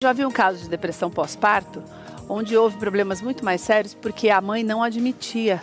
Já vi um caso de depressão pós-parto, onde houve problemas muito mais sérios porque a mãe não admitia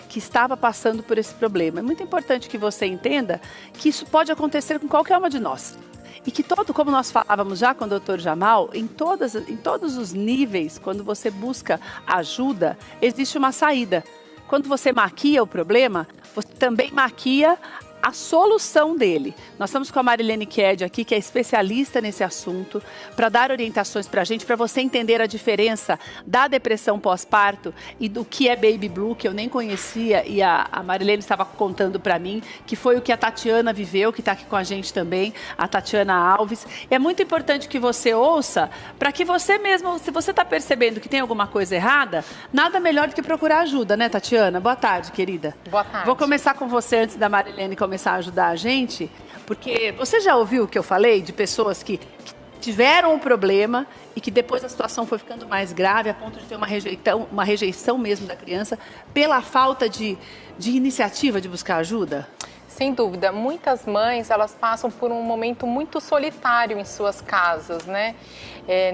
que estava passando por esse problema. É muito importante que você entenda que isso pode acontecer com qualquer uma de nós. E que como nós falávamos já com o Dr. Jamal, em todos os níveis, quando você busca ajuda, existe uma saída. Quando você maquia o problema, você também maquia a solução dele. Nós estamos com a Marilene Ked aqui, que é especialista nesse assunto, para dar orientações para a gente, para você entender a diferença da depressão pós-parto e do que é Baby Blue, que eu nem conhecia, e a Marilene estava contando para mim, que foi o que a Tatiana viveu, que está aqui com a gente também, a Tatiana Alves. É muito importante que você ouça, para que você mesmo, se você está percebendo que tem alguma coisa errada, nada melhor do que procurar ajuda, né, Tatiana? Boa tarde, querida. Boa tarde. Vou começar com você antes da Marilene começar a ajudar a gente, porque você já ouviu o que eu falei de pessoas que tiveram um problema e que depois a situação foi ficando mais grave a ponto de ter uma rejeição mesmo da criança pela falta de iniciativa de buscar ajuda? Sem dúvida, muitas mães, elas passam por um momento muito solitário em suas casas, né?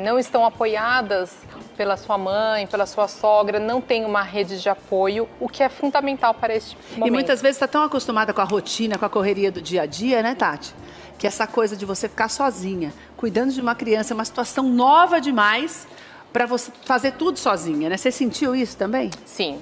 Não estão apoiadas pela sua mãe, pela sua sogra, não tem uma rede de apoio, o que é fundamental para este momento. E muitas vezes está tão acostumada com a rotina, com a correria do dia a dia, né, Tati? Que essa coisa de você ficar sozinha, cuidando de uma criança, é uma situação nova demais para você fazer tudo sozinha, né? Você sentiu isso também? Sim.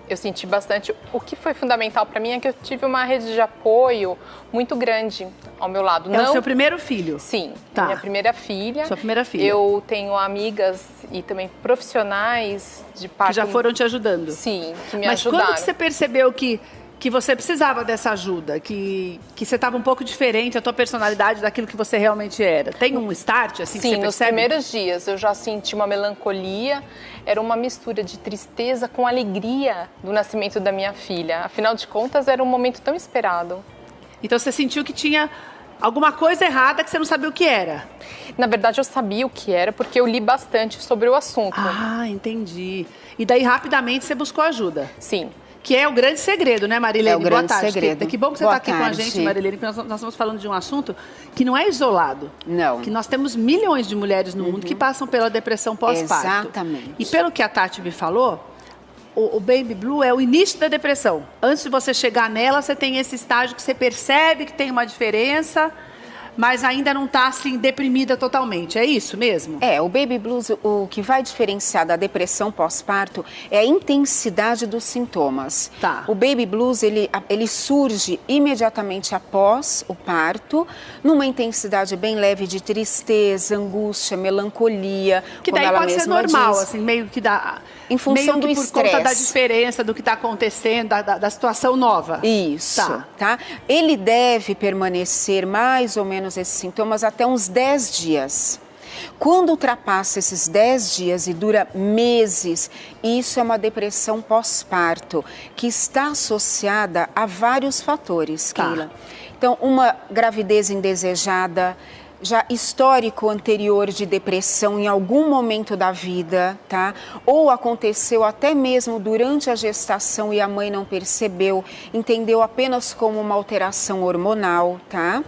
Eu senti bastante. O que foi fundamental para mim é que eu tive uma rede de apoio muito grande ao meu lado. É o seu primeiro filho? Sim, tá. Minha primeira filha. Sua primeira filha. Eu tenho amigas e também profissionais de parto. Que já foram te ajudando? Sim, que me Mas ajudaram. Mas quando que você percebeu que você precisava dessa ajuda, que você estava um pouco diferente, a tua personalidade daquilo que você realmente era? Tem um start, assim, que você percebe? Sim, nos primeiros dias eu já senti uma melancolia, era uma mistura de tristeza com alegria do nascimento da minha filha. Afinal de contas, era um momento tão esperado. Então você sentiu que tinha alguma coisa errada que você não sabia o que era? Na verdade, eu sabia o que era, porque eu li bastante sobre o assunto. Ah, entendi. E daí, rapidamente, você buscou ajuda? Sim. Que é o grande segredo, né, Marilene? É o grande segredo. Que bom que você está aqui com a gente, Marilene, porque nós estamos falando de um assunto que não é isolado. Não. Que nós temos milhões de mulheres no mundo que passam pela depressão pós-parto. Exatamente. E pelo que a Tati me falou, o Baby Blue é o início da depressão. Antes de você chegar nela, você tem esse estágio que você percebe que tem uma diferença, mas ainda não está, assim, deprimida totalmente. É isso mesmo? O Baby Blues, o que vai diferenciar da depressão pós-parto é a intensidade dos sintomas. Tá. O Baby Blues, ele surge imediatamente após o parto, numa intensidade bem leve de tristeza, angústia, melancolia. Que daí pode ser normal, assim, meio que dá... Em função do estresse. Por conta da diferença do que está acontecendo, da situação nova. Isso, tá? Ele deve permanecer mais ou menos esses sintomas até uns 10 dias. Quando ultrapassa esses 10 dias e dura meses, isso é uma depressão pós-parto, que está associada a vários fatores, Keila. Então, uma gravidez indesejada, já histórico anterior de depressão em algum momento da vida, tá? Ou aconteceu até mesmo durante a gestação e a mãe não percebeu, entendeu apenas como uma alteração hormonal, tá?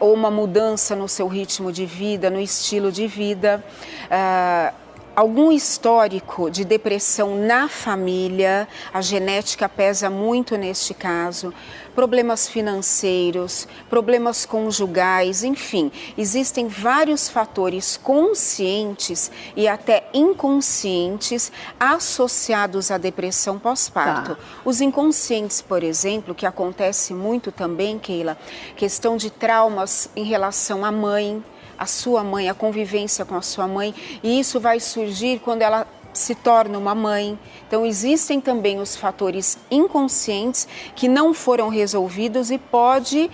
Ou uma mudança no seu ritmo de vida, no estilo de vida. Algum histórico de depressão na família, a genética pesa muito neste caso, problemas financeiros, problemas conjugais, enfim, existem vários fatores conscientes e até inconscientes associados à depressão pós-parto. Os inconscientes, por exemplo, que acontece muito também, Keila, questão de traumas em relação à mãe, a sua mãe, a convivência com a sua mãe, e isso vai surgir quando ela se torna uma mãe. Então, existem também os fatores inconscientes que não foram resolvidos e pode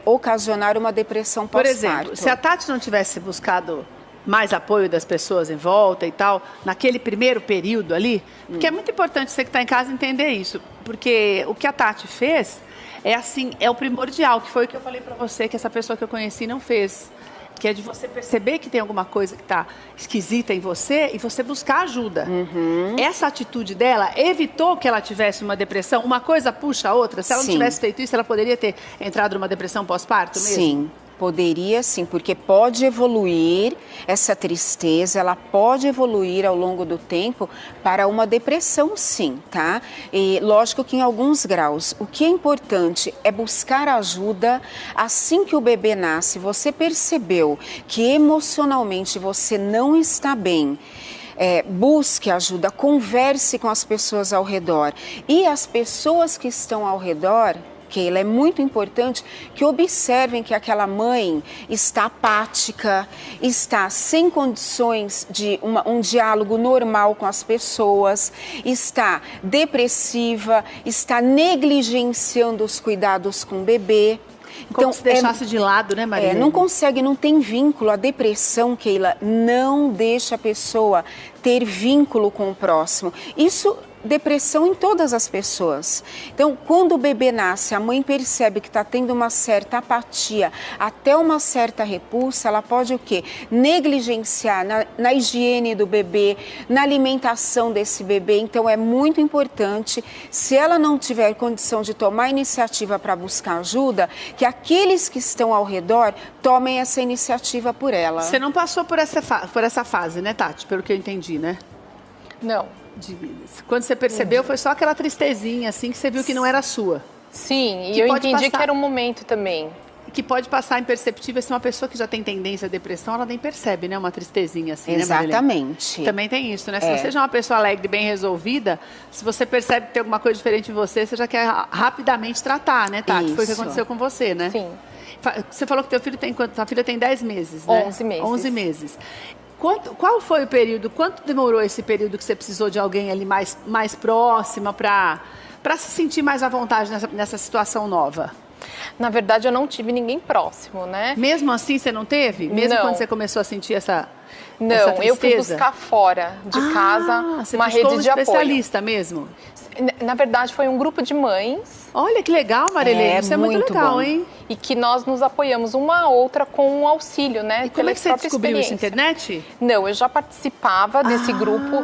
ocasionar uma depressão pós-parto. Por exemplo, se a Tati não tivesse buscado mais apoio das pessoas em volta e tal, naquele primeiro período ali, porque é muito importante você que está em casa entender isso, porque o que a Tati fez é assim, é o primordial, que foi o que eu falei para você, que essa pessoa que eu conheci não fez. Que é de você perceber que tem alguma coisa que está esquisita em você e você buscar ajuda. Essa atitude dela evitou que ela tivesse uma depressão? Uma coisa puxa a outra? Se ela não tivesse feito isso, ela poderia ter entrado numa depressão pós-parto mesmo? Sim. Poderia sim, porque pode evoluir essa tristeza, ela pode evoluir ao longo do tempo para uma depressão sim, tá? E lógico que em alguns graus. O que é importante é buscar ajuda assim que o bebê nasce. Você percebeu que emocionalmente você não está bem. Busque ajuda, converse com as pessoas ao redor. E as pessoas que estão ao redor, Keila, é muito importante que observem que aquela mãe está apática, está sem condições de um diálogo normal com as pessoas, está depressiva, está negligenciando os cuidados com o bebê. Então, como se deixasse de lado, né, Maria? Não consegue, não tem vínculo. A depressão, Keila, não deixa a pessoa ter vínculo com o próximo. Isso, depressão em todas as pessoas. Então, quando o bebê nasce, a mãe percebe que está tendo uma certa apatia, até uma certa repulsa, ela pode o quê? Negligenciar na higiene do bebê, na alimentação desse bebê. Então, é muito importante, se ela não tiver condição de tomar iniciativa para buscar ajuda, que aqueles que estão ao redor tomem essa iniciativa por ela. Você não passou por essa fase, né, Tati? Pelo que eu entendi, né? Não. Quando você percebeu, foi só aquela tristezinha, assim, que você viu que não era sua. Sim, e eu entendi que era um momento também. Que pode passar imperceptível, se uma pessoa que já tem tendência à depressão, ela nem percebe, né? Uma tristezinha assim, exatamente. Né, também tem isso, né? Se você já é uma pessoa alegre, bem resolvida, se você percebe que tem alguma coisa diferente em você, você já quer rapidamente tratar, né, Tati? Isso. Foi o que aconteceu com você, né? Sim. Você falou que teu filho tem quanto? Tua filha tem 10 meses, né? 11 meses. 11 meses. Qual foi o período, quanto demorou esse período que você precisou de alguém ali mais próxima para se sentir mais à vontade nessa situação nova? Na verdade, eu não tive ninguém próximo, né? Mesmo assim, você não teve? Mesmo não. Quando você começou a sentir essa eu fui buscar fora de casa uma rede de apoio. Especialista mesmo? Na verdade, foi um grupo de mães. Olha que legal, Marilene. Isso é muito legal, bom. hein? E que nós nos apoiamos uma a outra com um auxílio, né? E como é que você descobriu isso? Internet? Não, eu já participava desse grupo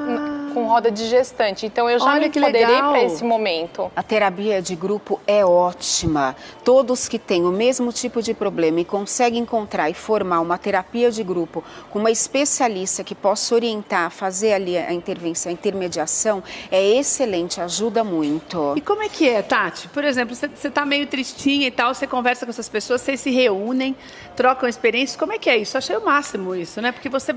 com roda de gestante. Então, eu já me empoderei para esse momento. A terapia de grupo é ótima. Todos que têm o mesmo tipo de problema e conseguem encontrar e formar uma terapia de grupo com uma especialista que possa orientar, fazer ali a intervenção, a intermediação, é excelente, ajuda muito. E como é que é, Tati? Por exemplo, você está meio tristinha e tal, você conversa com essas pessoas, vocês se reúnem, trocam experiências. Como é que é isso? Eu achei o máximo isso, né? Porque você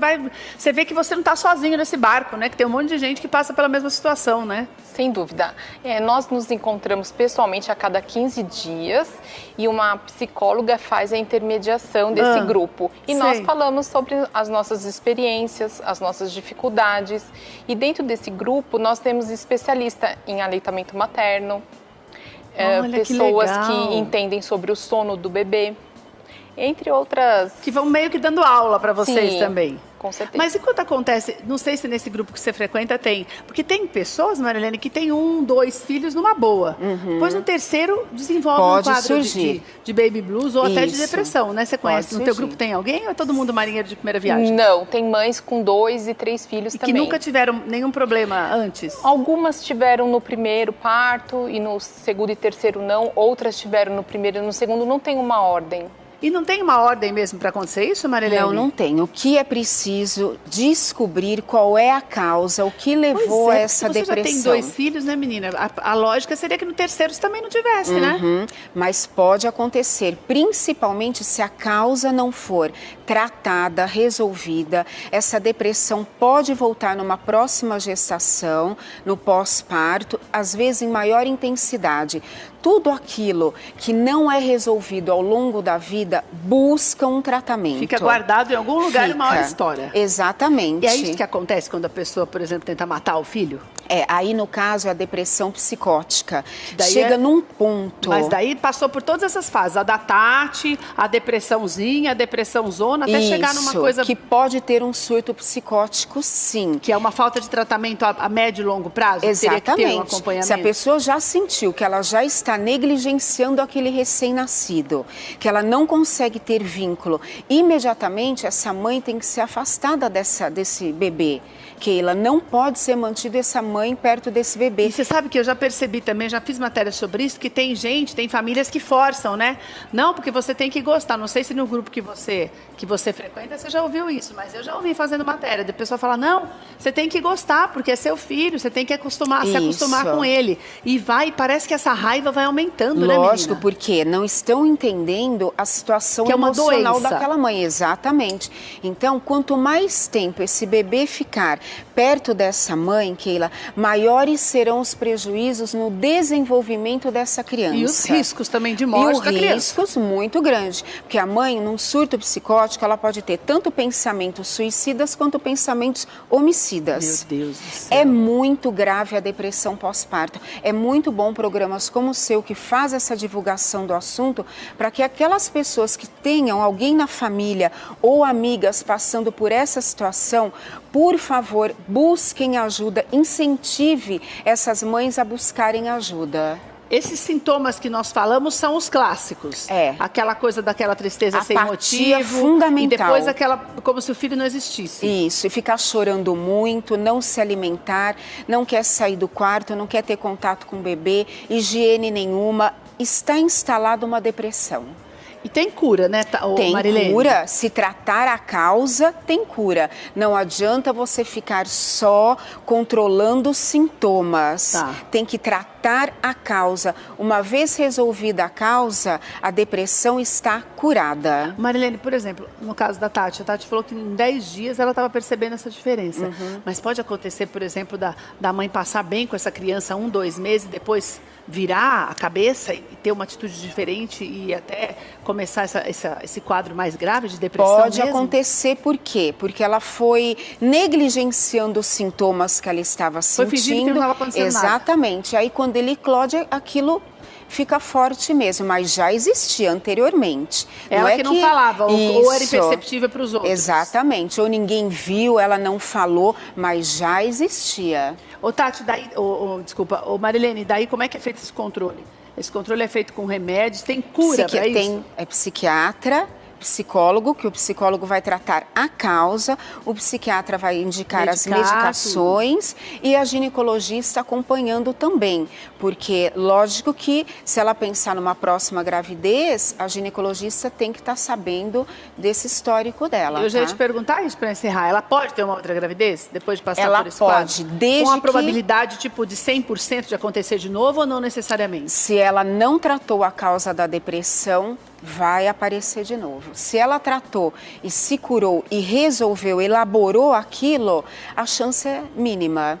vê que você não está sozinho nesse barco, né? Que tem um monte de gente que passa pela mesma situação, né? Sem dúvida. Nós nos encontramos pessoalmente a cada 15 dias e uma psicóloga faz a intermediação desse grupo. E nós falamos sobre as nossas experiências, as nossas dificuldades. E dentro desse grupo, nós temos especialista em aleitamento materno, pessoas que entendem sobre o sono do bebê, entre outras. Que vão meio que dando aula para vocês. Sim, também. Com certeza. Mas enquanto acontece, não sei se nesse grupo que você frequenta tem, porque tem pessoas, Marilene, que tem 1, 2 filhos numa boa. Depois no terceiro desenvolve um quadro de baby blues ou até de depressão, né? Você conhece? No teu grupo tem alguém ou é todo mundo marinheiro de primeira viagem? Não, tem mães com 2 e 3 filhos também. Que nunca tiveram nenhum problema antes? Algumas tiveram no primeiro parto e no segundo e terceiro não. Outras tiveram no primeiro e no segundo. Não tem uma ordem. E não tem uma ordem mesmo para acontecer isso, Marilene? Não tem. O que é preciso descobrir qual é a causa, o que levou a essa depressão. Você já tem 2 filhos, né, menina? A lógica seria que no terceiro você também não tivesse, né? Mas pode acontecer, principalmente se a causa não for tratada, resolvida. Essa depressão pode voltar numa próxima gestação, no pós-parto, às vezes em maior intensidade. Tudo aquilo que não é resolvido ao longo da vida busca um tratamento. Fica guardado em algum lugar uma hora história. Exatamente. E é isso que acontece quando a pessoa, por exemplo, tenta matar o filho? Aí no caso é a depressão psicótica. Chega num ponto. Mas daí passou por todas essas fases. A da Tati, a depressãozinha, a depressão zona, até chegar numa coisa... que pode ter um surto psicótico, sim. Que é uma falta de tratamento a médio e longo prazo? Exatamente. Teria que ter um acompanhamento. Se a pessoa já sentiu que ela já está negligenciando aquele recém-nascido, que ela não consegue ter vínculo, imediatamente essa mãe tem que ser afastada desse bebê. Que ela não pode ser mantida, essa mãe mãe perto desse bebê. E você sabe que eu já percebi também, já fiz matéria sobre isso, que tem famílias que forçam, né? Não, porque você tem que gostar. Não sei se no grupo que você frequenta, você já ouviu isso, mas eu já ouvi fazendo matéria. A pessoa fala, não, você tem que gostar, porque é seu filho, você tem que se acostumar com ele. E parece que essa raiva vai aumentando, né, menina? Lógico, porque não estão entendendo a situação que é uma emocional doença daquela mãe. Exatamente. Então, quanto mais tempo esse bebê ficar perto dessa mãe, Keila, maiores serão os prejuízos no desenvolvimento dessa criança. E os riscos também de morte da criança. E os riscos muito grandes. Porque a mãe, num surto psicótico, ela pode ter tanto pensamentos suicidas quanto pensamentos homicidas. Meu Deus do céu. É muito grave a depressão pós-parto. É muito bom programas como o seu, que faz essa divulgação do assunto, para que aquelas pessoas que tenham alguém na família ou amigas passando por essa situação, por favor, busquem ajuda, incentive essas mães a buscarem ajuda. Esses sintomas que nós falamos são os clássicos. Aquela coisa daquela tristeza sem motivo. Fundamental. E depois como se o filho não existisse. Isso, e ficar chorando muito, não se alimentar, não quer sair do quarto, não quer ter contato com o bebê, higiene nenhuma. Está instalada uma depressão. E tem cura, né, Marilene? Tem cura. Se tratar a causa, tem cura. Não adianta você ficar só controlando os sintomas. Tem que tratar a causa. Uma vez resolvida a causa, a depressão está curada. Marilene, por exemplo, no caso da Tati, a Tati falou que em 10 dias ela estava percebendo essa diferença. Mas pode acontecer, por exemplo, da mãe passar bem com essa criança 1, 2 meses, depois virar a cabeça e ter uma atitude diferente e até começar esse quadro mais grave de depressão? Pode mesmo acontecer, por quê? Porque ela foi negligenciando os sintomas que ela estava sentindo. Foi fingindo que não estava acontecendo Exatamente. nada. Aí quando ele eclode, aquilo fica forte mesmo, mas já existia anteriormente. Ela que não falava, ou era imperceptível para os outros. Exatamente, ou ninguém viu, ela não falou, mas já existia. Tati, desculpa, Marilene, daí como é que é feito esse controle? Esse controle é feito com remédios, tem cura para isso? É psiquiatra, psicólogo, que o psicólogo vai tratar a causa, o psiquiatra vai indicar as medicações e a ginecologista acompanhando também, porque lógico que se ela pensar numa próxima gravidez, a ginecologista tem que estar sabendo desse histórico dela. Eu já ia te perguntar isso para encerrar, ela pode ter uma outra gravidez depois de passar por esse quadro? Ela pode, desde com a probabilidade tipo de 100% de acontecer de novo ou não necessariamente? Se ela não tratou a causa da depressão, vai aparecer de novo. Se ela tratou e se curou e resolveu, elaborou aquilo, a chance é mínima.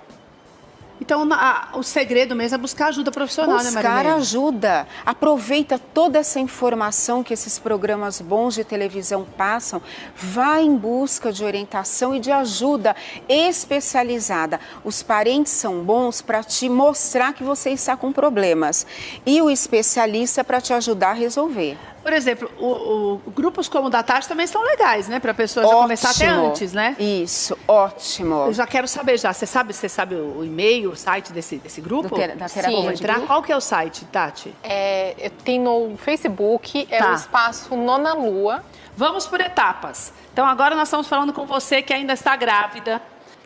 Então, o segredo mesmo é buscar ajuda profissional, né, Marilene? Buscar ajuda. Aproveita toda essa informação que esses programas bons de televisão passam. Vá em busca de orientação e de ajuda especializada. Os parentes são bons para te mostrar que você está com problemas. E o especialista para te ajudar a resolver. Por exemplo, grupos como o da Tati também são legais, né? Para a pessoa já começar até antes, né? Isso, ótimo. Eu já quero saber já. Você sabe o e-mail, o site desse grupo? Da terapia. Vou entrar. Qual que é o site, Tati? Tem no Facebook, o espaço Nona Lua. Vamos por etapas. Então, agora nós estamos falando com você que ainda está grávida,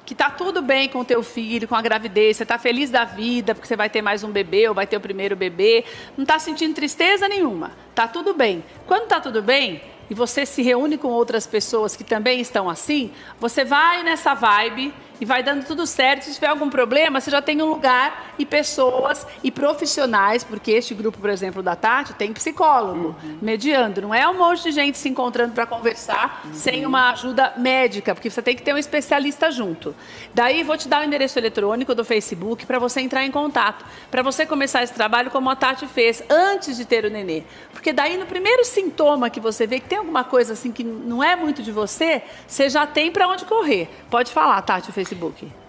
que está tudo bem com o teu filho, com a gravidez, você está feliz da vida, porque você vai ter mais um bebê ou vai ter o primeiro bebê, não está sentindo tristeza nenhuma, está tudo bem. Quando está tudo bem e você se reúne com outras pessoas que também estão assim, você vai nessa vibe e vai dando tudo certo. Se tiver algum problema, você já tem um lugar e pessoas e profissionais, porque este grupo, por exemplo, da Tati, tem psicólogo mediando. Não é um monte de gente se encontrando para conversar sem uma ajuda médica, porque você tem que ter um especialista junto. Daí, vou te dar o endereço eletrônico do Facebook para você entrar em contato, para você começar esse trabalho como a Tati fez, antes de ter o nenê. Porque daí, no primeiro sintoma que você vê que tem alguma coisa assim que não é muito de você, você já tem para onde correr. Pode falar, Tati, o Facebook.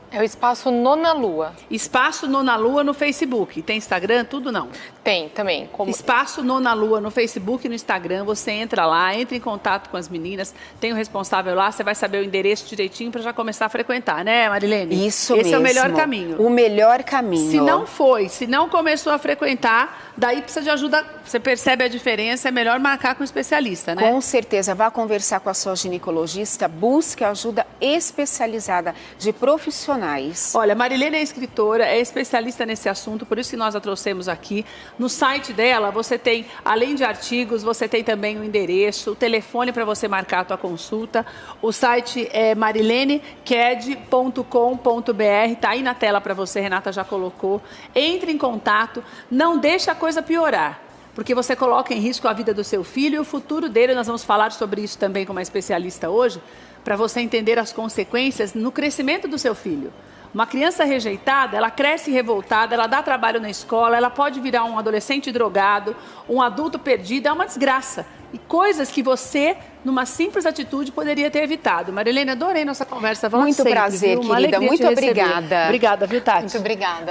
É o Espaço Nona Lua. Espaço Nona Lua no Facebook. Tem Instagram? Tudo não? Tem também. Espaço Nona Lua no Facebook e no Instagram. Você entra lá, entra em contato com as meninas. Tem o responsável lá, você vai saber o endereço direitinho para já começar a frequentar, né, Marilene? Isso mesmo. Esse é o melhor caminho. O melhor caminho. Se não começou a frequentar, daí precisa de ajuda. Você percebe a diferença, é melhor marcar com um especialista, né? Com certeza. Vá conversar com a sua ginecologista, busque ajuda especializada de profissionais profissionais. Olha, Marilene é escritora, é especialista nesse assunto, por isso que nós a trouxemos aqui. No site dela, você tem, além de artigos, você tem também o endereço, o telefone para você marcar a tua consulta. O site é marileneked.com.br, tá aí na tela para você, Renata já colocou. Entre em contato, não deixa a coisa piorar, porque você coloca em risco a vida do seu filho e o futuro dele. Nós vamos falar sobre isso também com uma especialista hoje, para você entender as consequências no crescimento do seu filho. Uma criança rejeitada, ela cresce revoltada, ela dá trabalho na escola, ela pode virar um adolescente drogado, um adulto perdido, é uma desgraça. E coisas que você, numa simples atitude, poderia ter evitado. Marilene, adorei nossa conversa. Vamos muito sempre, prazer, viu? querida. Muito obrigada. Obrigada, viu, Tati? Muito obrigada.